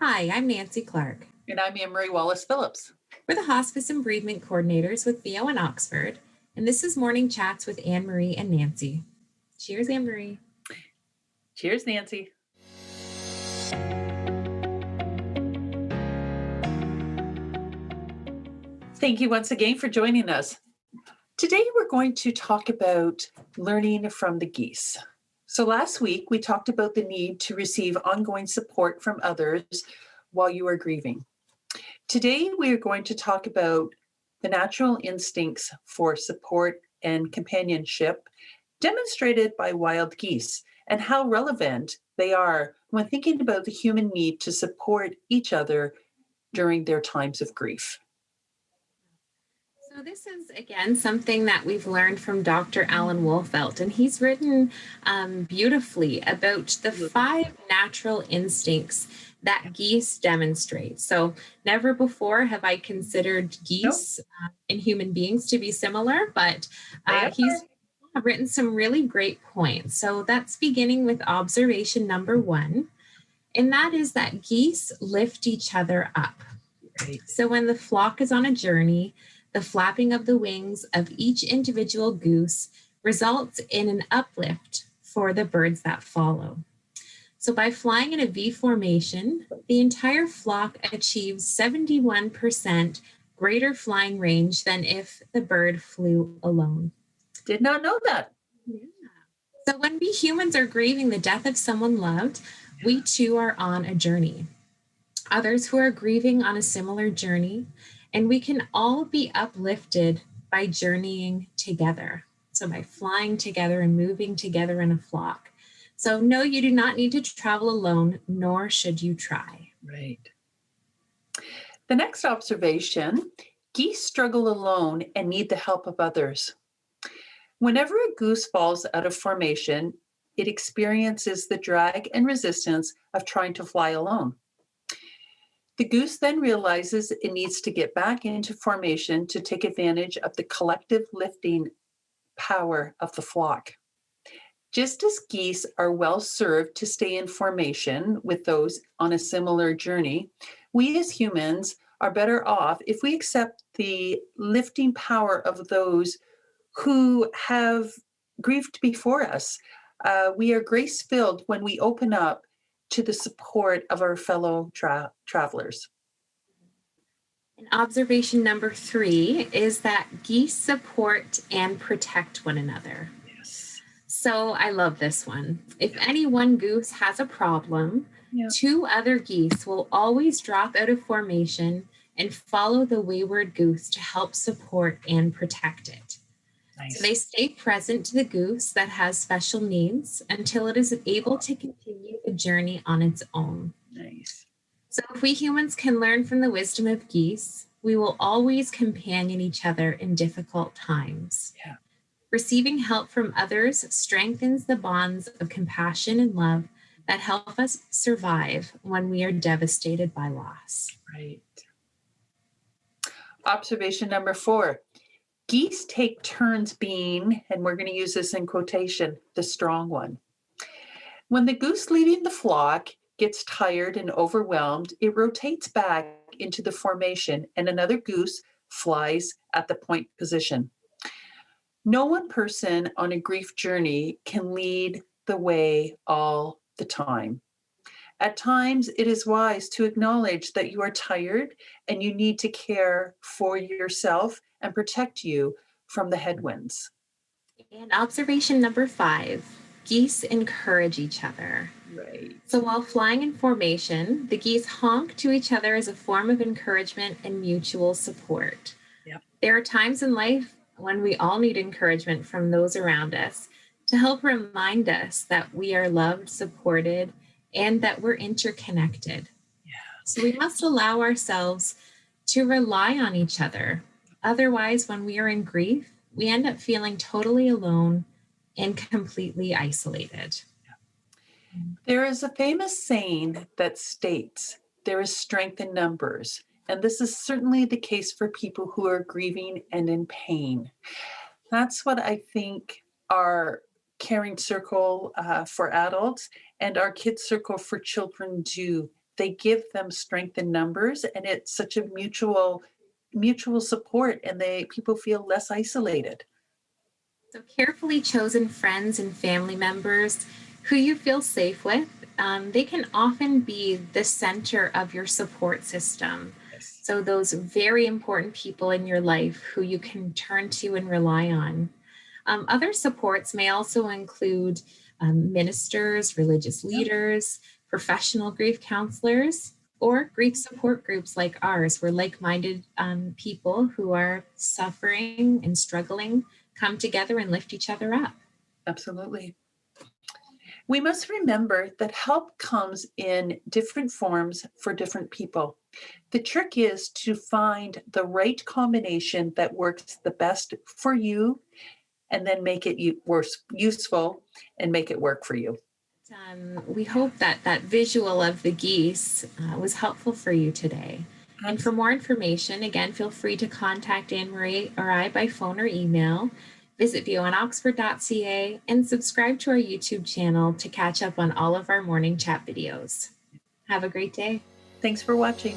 Hi, I'm Nancy Clark. And I'm Anne-Marie Wallace-Phillips. We're the Hospice and Bereavement Coordinators with Theo in Oxford, and this is Mourning Chats with Anne-Marie and Nancy. Cheers, Anne-Marie. Cheers, Nancy. Thank you once again for joining us. Today we're going to talk about learning from the geese. So last week we talked about the need to receive ongoing support from others while you are grieving. Today we are going to talk about the natural instincts for support and companionship demonstrated by wild geese and how relevant they are when thinking about the human need to support each other during their times of grief. So this is, again, something that we've learned from Dr. Alan Wolfelt, and he's written beautifully about the 5 natural instincts that geese demonstrate. So never before have I considered geese and human beings to be similar, but he's written some really great points. So that's beginning with observation number 1, and that is that geese lift each other up. Right. So when the flock is on a journey, the flapping of the wings of each individual goose results in an uplift for the birds that follow. So by flying in a V formation, the entire flock achieves 71% greater flying range than if the bird flew alone. Did not know that. Yeah. So when we humans are grieving the death of someone loved, we too are on a journey. Others who are grieving on a similar journey, and we can all be uplifted by journeying together. So by flying together and moving together in a flock. So no, you do not need to travel alone, nor should you try. Right. The next observation, geese struggle alone and need the help of others. Whenever a goose falls out of formation, it experiences the drag and resistance of trying to fly alone. The goose then realizes it needs to get back into formation to take advantage of the collective lifting power of the flock. Just as geese are well served to stay in formation with those on a similar journey, we as humans are better off if we accept the lifting power of those who have grieved before us. We are grace-filled when we open up to the support of our fellow travelers. And observation number 3 is that geese support and protect one another. Yes. So I love this one. If any one goose has a problem, 2 other geese will always drop out of formation and follow the wayward goose to help support and protect it. Nice. So they stay present to the goose that has special needs until it is able to continue the journey on its own. Nice. So if we humans can learn from the wisdom of geese, we will always companion each other in difficult times. Yeah. Receiving help from others strengthens the bonds of compassion and love that help us survive when we are devastated by loss. Right. Observation number 4. Geese take turns being, and we're going to use this in quotation, the strong one. When the goose leading the flock gets tired and overwhelmed, it rotates back into the formation and another goose flies at the point position. No one person on a grief journey can lead the way all the time. At times, it is wise to acknowledge that you are tired and you need to care for yourself and protect you from the headwinds. And observation number 5, geese encourage each other. Right. So while flying in formation, the geese honk to each other as a form of encouragement and mutual support. Yep. There are times in life when we all need encouragement from those around us to help remind us that we are loved, supported, and that we're interconnected. Yeah. So we must allow ourselves to rely on each other. Otherwise, when we are in grief, we end up feeling totally alone and completely isolated. There is a famous saying that states, there is strength in numbers. And this is certainly the case for people who are grieving and in pain. That's what I think our caring circle for adults and our kids circle for children do they give them strength in numbers, and it's such a mutual support, and people feel less isolated. So, carefully chosen friends and family members who you feel safe with, they can often be the center of your support system. Yes. So, those very important people in your life who you can turn to and rely on. Other supports may also include ministers, religious Yeah, leaders, professional grief counselors, or grief support groups like ours, where like minded people who are suffering and struggling come together and lift each other up. absolutely. We must remember that help comes in different forms for different people. The trick is to find the right combination that works the best for you, and then make it useful and make it work for you. We hope that that visual of the geese was helpful for you today. And for more information, again, feel free to contact Anne Marie or I by phone or email. Visit viewonoxford.ca and subscribe to our YouTube channel to catch up on all of our morning chat videos. Have a great day. Thanks for watching.